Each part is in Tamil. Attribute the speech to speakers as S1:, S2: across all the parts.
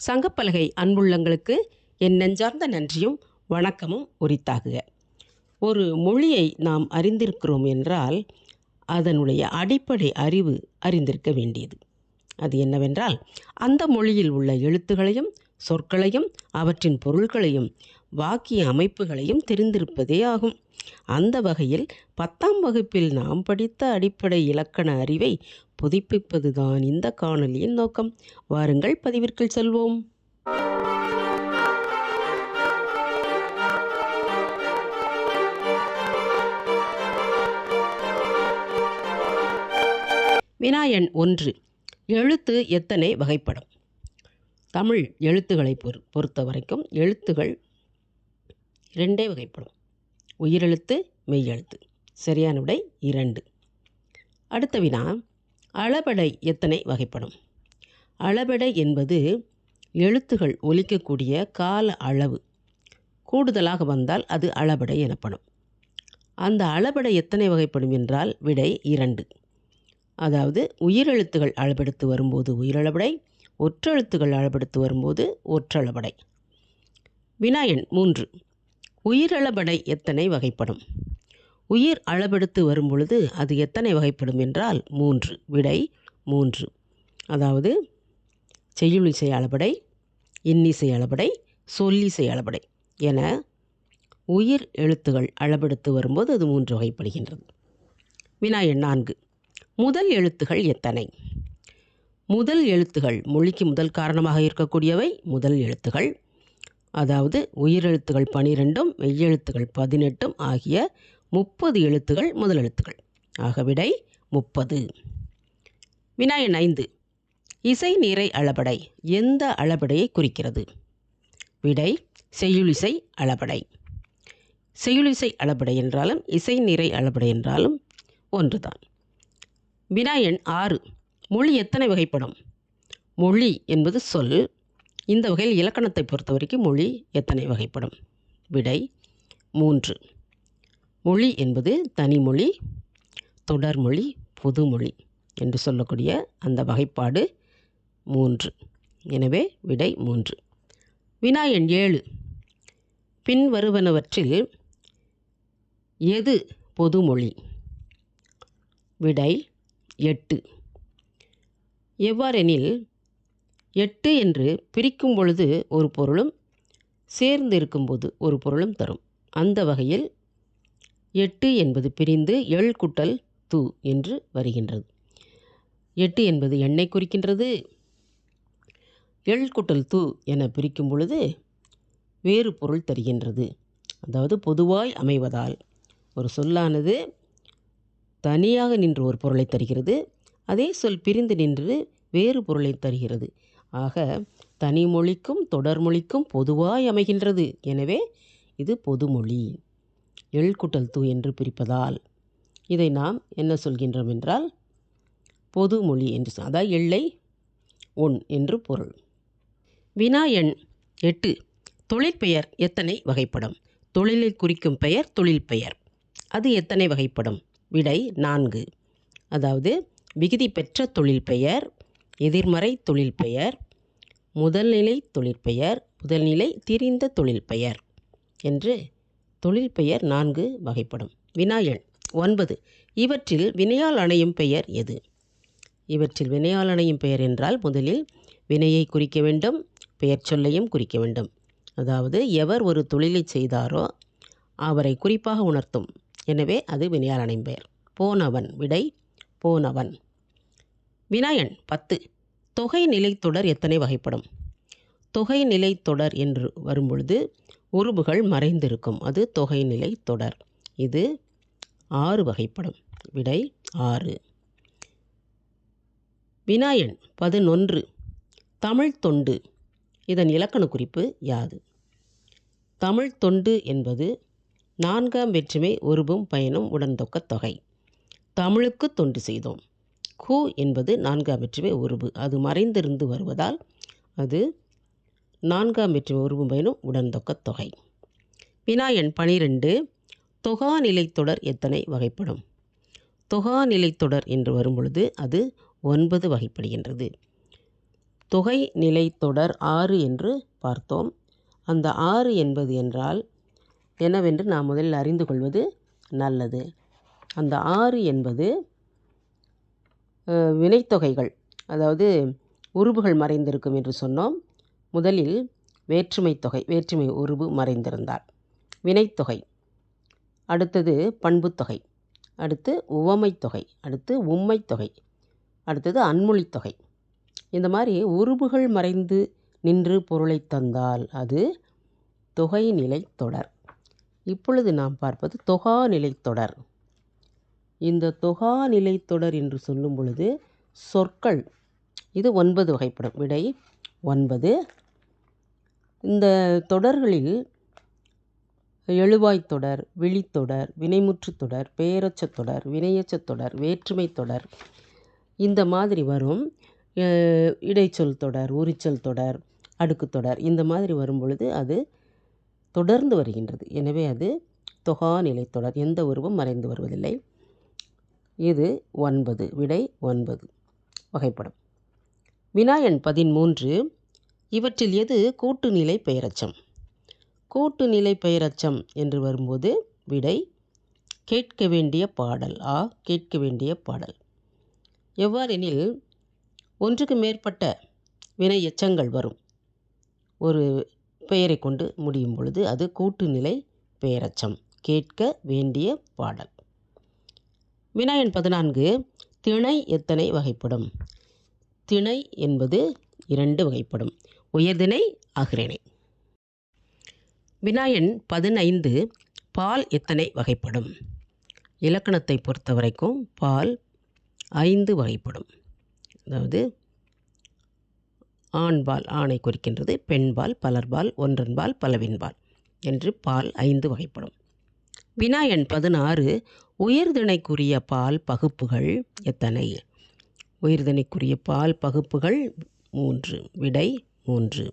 S1: சங்கப்பலகை அன்புள்ளங்களுக்கு என் நெஞ்சார்ந்த நன்றியும் வணக்கமும் உரித்தாகுக. ஒரு மொழியை நாம் அறிந்திருக்கிறோம் என்றால் அதனுடைய அடிப்படை அறிவு அறிந்திருக்க வேண்டியது. அது என்னவென்றால், அந்த மொழியில் உள்ள எழுத்துக்களையும் சொற்களையும் அவற்றின் பொருள்களையும் வாக்கிய அமைப்புகளையும் தெரிந்திருப்பதே ஆகும். அந்த வகையில் 10ஆம் வகுப்பில் நாம் படித்த அடிப்படை இலக்கண அறிவை புதுப்பிப்பதுதான் இந்த காணொலியின் நோக்கம். வாருங்கள் பதிவிற்குள் செல்வோம். வினா எண் 1. எழுத்து எத்தனை வகைப்படும்? தமிழ் எழுத்துக்களை பொறுத்த வரைக்கும் எழுத்துகள் 2 வகைப்படும். உயிரெழுத்து, மெய்யெழுத்து. சரியான விடை 2. அடுத்த வினா, அளபெடை எத்தனை வகைப்படும்? அளபெடை என்பது எழுத்துகள் ஒலிக்கக்கூடிய கால அளவு. கூடுதலாக வந்தால் அது அளபெடை எனப்படும். அந்த அளபெடை எத்தனை வகைப்படும் என்றால் விடை 2. அதாவது உயிரெழுத்துகள் அளபெடுத்து வரும்போது உயிரளபெடை, ஒற்றெழுத்துகள் அளபெடுத்து வரும்போது ஒற்றளபெடை. வினா எண் 3. உயிரளபெடை எத்தனை வகைப்படும்? உயிர் அளபெடுத்து வரும்பொழுது அது எத்தனை வகைப்படும் என்றால் 3. விடை 3. அதாவது செய்யுளிசை அளபெடை, இன்னிசை அளபெடை, சொல்லிசை அளபெடை என உயிர் எழுத்துகள் அளபெடுத்து வரும்போது அது 3 வகைப்படுகின்றது. வினா எண் 4. முதல் எழுத்துகள் எத்தனை? முதல் எழுத்துகள், மொழிக்கு முதல் காரணமாக இருக்கக்கூடியவை முதல் எழுத்துகள். அதாவது உயிரெழுத்துகள் 12, மெய்யெழுத்துகள் 18 ஆகிய 30 எழுத்துகள் முதல் எழுத்துகள். ஆக விடை 30. வினா எண் 5. இசை நிறை அளபெடை எந்த அளபெடையை குறிக்கிறது? விடை செய்யுளிசை அளபெடை. செய்யுளிசை அளபெடை என்றாலும் இசை நிறை அளபெடை என்றாலும் ஒன்றுதான். வினா எண் 6. மொழி எத்தனை வகைப்படும்? மொழி என்பது சொல். இந்த வகையில் இலக்கணத்தை பொறுத்த வரைக்கும் மொழி எத்தனை வகைப்படும்? விடை 3. மொழி என்பது தனிமொழி, தொடர்மொழி, பொதுமொழி என்று சொல்லக்கூடிய அந்த வகைப்பாடு 3. எனவே விடை 3. வினா எண் 7. பின்வருவனவற்றில் எது பொதுமொழி? விடை 8. எவ்வாறெனில் 8 என்று பிரிக்கும் பொழுது ஒரு பொருளும் சேர்ந்து இருக்கும்போது ஒரு பொருளும் தரும். அந்த வகையில் 8 என்பது பிரிந்து எள் கூட்டல் து என்று வருகின்றது. 8 என்பது எண்ணை குறிக்கின்றது. எள் கூட்டல் து என பிரிக்கும் பொழுது வேறு பொருள் தருகின்றது. அதாவது பொதுவாய் அமைவதால் ஒரு சொல்லானது தனியாக நின்று ஒரு பொருளை தருகிறது. அதே சொல் பிரிந்து நின்று வேறு பொருளை தருகிறது. ஆக தனிமொழிக்கும் தொடர்மொழிக்கும் பொதுவாய் அமைகின்றது. எனவே இது பொதுமொழி. எள் கூட்டல் து என்று பிரிப்பதால் இதை நாம் என்ன சொல்கின்றோம் என்றால் பொதுமொழி என்று அதாவது எள்ளை ஒன் என்று பொருள். வினா எண் 8. தொழிற்பெயர் எத்தனை வகைப்படும்? தொழிலை குறிக்கும் பெயர் தொழில் பெயர். அது எத்தனை வகைப்படும்? விடை 4. அதாவது விகுதி பெற்ற தொழில் பெயர், எதிர்மறை தொழில் பெயர், முதல்நிலை தொழிற்பெயர், முதல்நிலை திரிந்த தொழில் பெயர் என்று தொழில் பெயர் 4 வகைப்படும். வினா எண் 9. இவற்றில் வினையால் அணையும் பெயர் எது? இவற்றில் வினையால் அணையும் பெயர் என்றால் முதலில் வினையை குறிக்க வேண்டும், பெயர் சொல்லையும் குறிக்க வேண்டும். அதாவது எவர் ஒரு தொழிலை செய்தாரோ அவரை குறிப்பாக உணர்த்தும். எனவே அது வினையால் அணையும் பெயர். போனவன். விடை போனவன். வினா எண் 10. தொகை நிலைத்தொடர் எத்தனை வகைப்படும்? தொகை நிலைத்தொடர் என்று வரும்பொழுது உருபுகள் மறைந்திருக்கும். அது தொகை நிலைத்தொடர். இது 6 வகைப்படும். விடை 6. வினா எண் 11. தமிழ் தொண்டு இதன் இலக்கண குறிப்பு யாது? தமிழ் தொண்டு என்பது 4ஆம் வேற்றுமை உருபும் பயனும் உடன்தொக்க தொகை. தமிழுக்கு தொண்டு செய்தோம். கு என்பது 4ஆம் வேற்றுமை உருபு. அது மறைந்திருந்து வருவதால் அது 4ஆம் வேற்றுமை உருபும் பயனும் உடன்தொக்க தொகை. வினா எண் 12. தொகா நிலைத்தொடர் எத்தனை வகைப்படும்? தொகா நிலைத்தொடர் என்று வரும்பொழுது அது 9 வகைப்படுகின்றது. தொகை நிலைத்தொடர் 6 என்று பார்த்தோம். அந்த 6 என்பது என்றால் என்னவென்று நாம் முதலில் அறிந்து கொள்வது நல்லது. அந்த 6 என்பது வினைத்தொகைகள், அதாவது உருபுகள் மறைந்திருக்கும் என்று சொன்னோம். முதலில் வேற்றுமை தொகை, வேற்றுமை உருபு மறைந்திருந்தால் வினைத்தொகை, அடுத்தது பண்புத்தொகை, அடுத்து உவமைத்தொகை, அடுத்து உம்மைத்தொகை, அடுத்தது அன்மொழித்தொகை. இந்த மாதிரி உருபுகள் மறைந்து நின்று பொருளை தந்தால் அது தொகை நிலைத்தொடர். இப்பொழுது நாம் பார்ப்பது தொகா நிலைத்தொடர். இந்த தொகா நிலைத்தொடர் என்று சொல்லும் பொழுது சொற்கள் இது 9 வகைப்படும். விடை 9. இந்த தொடர்களில் எழுவாய்த் தொடர், விழித்தொடர், வினைமுற்றுத் தொடர், பெயரச்சத் தொடர், வினையச்சத் தொடர், வேற்றுமை தொடர் இந்த மாதிரி வரும். இடைச்சொல் தொடர், உரிச்சொல் தொடர், அடுக்குத் தொடர் இந்த மாதிரி வரும் பொழுது அது தொடர்ந்து வருகின்றது. எனவே அது தொகா நிலைத்தொடர், எந்த உருவும் மறைந்து வருவதில்லை. இது 9. விடை 9 வகைப்படும். வினா எண் 13. இவற்றில் எது கூட்டுநிலை பெயரச்சம்? கூட்டுநிலை பெயரச்சம் என்று வரும்போது விடை கேட்க வேண்டிய பாடல். கேட்க வேண்டிய பாடல். எவ்வாறெனில் ஒன்றுக்கு மேற்பட்ட வினை எச்சங்கள் வரும் ஒரு பெயரை கொண்டு முடியும் பொழுது அது கூட்டுநிலை பெயரச்சம். கேட்க வேண்டிய பாடல். வினா எண் 14. திணை எத்தனை வகைப்படும்? திணை என்பது 2 வகைப்படும். உயர்திணை, அஃறிணை. வினா எண் 15. பால் எத்தனை வகைப்படும்? இலக்கணத்தை பொறுத்த வரைக்கும் பால் 5 வகைப்படும். அதாவது ஆண்பால் ஆணை குறிக்கின்றது, பெண்பால், பலர்பால், ஒன்றன்பால், பலவின்பால் என்று பால் 5 வகைப்படும். வினா எண் 16. உயர்திணைக்குரிய பால் பகுப்புகள் எத்தனை? உயர்திணைக்குரிய பால் பகுப்புகள் 3. விடை 3.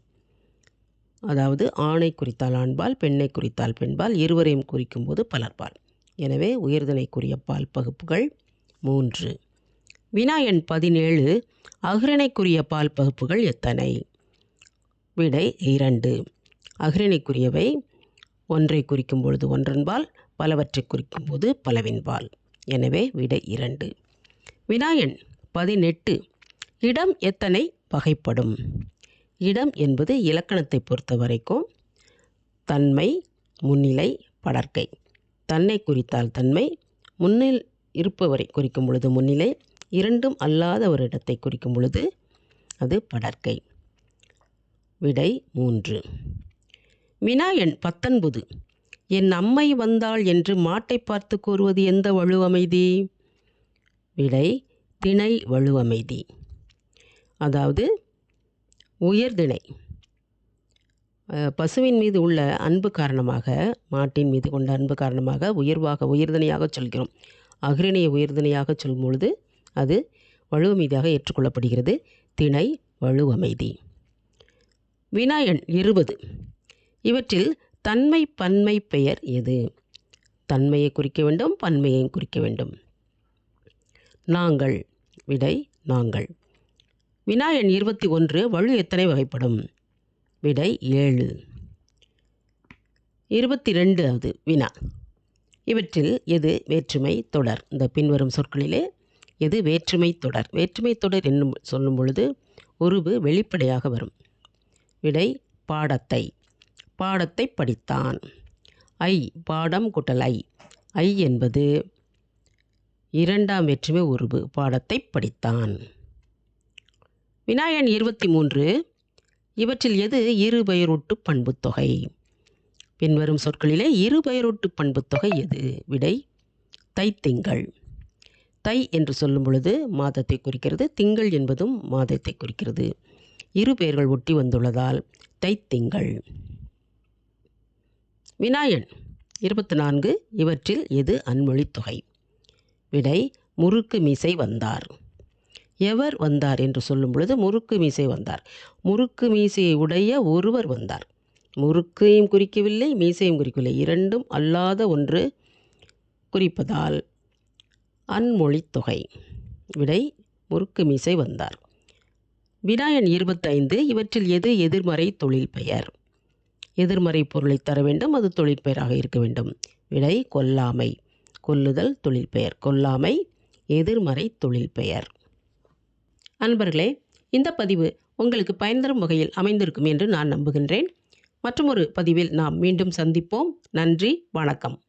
S1: அதாவது ஆணை குறித்தால் ஆண்பால், பெண்ணை குறித்தால் பெண்பால், இருவரையும் குறிக்கும்போது பலர்பால். எனவே உயர்திணைக்குரிய பால் பகுப்புகள் 3. வினா எண் 17. அஃறிணைக்குரிய பால் பகுப்புகள் எத்தனை? விடை 2. அஃறிணைக்குரியவை ஒன்றை குறிக்கும் பொழுது ஒன்றன்பால், பலவற்றை குறிக்கும்போது பலவின்பால். எனவே விடை 2. வினா எண் 18. இடம் எத்தனை வகைப்படும்? இடம் என்பது இலக்கணத்தை பொறுத்த வரைக்கும் தன்மை, முன்னிலை, படர்க்கை. தன்னை குறித்தால் தன்மை, முன்னில் இருப்பவரை குறிக்கும் பொழுது முன்னிலை, இரண்டும் அல்லாத ஒரு இடத்தை குறிக்கும் பொழுது அது படர்க்கை. விடை 3. வினா எண் 19. என் அம்மை வந்தாள் என்று மாட்டை பார்த்து கூறுவது எந்த வழுவமைதி? விடை திணை வழுவமைதி. அதாவது உயர்திணை. பசுவின் மீது உள்ள அன்பு காரணமாக, மாட்டின் மீது கொண்ட அன்பு காரணமாக உயர்திணையாக சொல்கிறோம். அஃறிணையை உயர்திணையாக சொல்லும் பொழுது அது வழுவமைதியாக ஏற்றுக்கொள்ளப்படுகிறது. திணை வழுவமைதி. வினா எண் 20. இவற்றில் தன்மை பன்மை பெயர் எது? தன்மையை குறிக்க வேண்டும், பன்மையையும் குறிக்க வேண்டும். நாங்கள். விடை நாங்கள். வினா எண் 21. வழு எத்தனை வகைப்படும்? விடை 7. 22வது வினா. இவற்றில் எது வேற்றுமை தொடர்? இந்த பின்வரும் சொற்களிலே எது வேற்றுமை தொடர்? வேற்றுமை தொடர் என்னும் சொல்லும் பொழுது உருவு வெளிப்படையாக வரும். விடை பாடத்தை. பாடத்தை படித்தான். ஐ பாடம் கூட்டல் ஐ. ஐ என்பது 2ஆம் வேற்றுமை உருவு. பாடத்தை படித்தான். வினா எண் 23. இவற்றில் எது இரு பெயரொட்டு பண்புத்தொகை? பின்வரும் சொற்களிலே இரு பெயரொட்டு பண்புத்தொகை எது? விடை தைத்திங்கள். தை என்று சொல்லும் பொழுது மாதத்தை குறிக்கிறது, திங்கள் என்பதும் மாதத்தை குறிக்கிறது. இரு பெயர்கள் ஒட்டி வந்துள்ளதால் தைத்திங்கள். வினா எண் 24. இவற்றில் எது அன்மொழித்தொகை? விடை முறுக்கு மீசை வந்தார். எவர் வந்தார் என்று சொல்லும் பொழுது முறுக்கு மீசை வந்தார். முறுக்கு மீசையை உடைய ஒருவர் வந்தார். முறுக்கையும் குறிக்கவில்லை, மீசையும் குறிக்கவில்லை, இரண்டும் அல்லாத ஒன்று குறிப்பதால் அன்மொழித்தொகை. விடை முறுக்கு மீசை வந்தார். வினா எண் 25. இவற்றில் எது எதிர்மறை தொழில்பெயர்? எதிர்மறை பொருளை தர வேண்டும். அது தொழிற்பெயராக இருக்க வேண்டும். விடை கொல்லாமை. கொல்லுதல் தொழில்பெயர். கொல்லாமை எதிர்மறை தொழில்பெயர். அன்பர்களே, இந்த பதிவு உங்களுக்கு பயன் தரும் வகையில் அமைந்திருக்கும் என்று நான் நம்புகின்றேன். மற்றுமொரு பதிவில் நாம் மீண்டும் சந்திப்போம். நன்றி, வணக்கம்.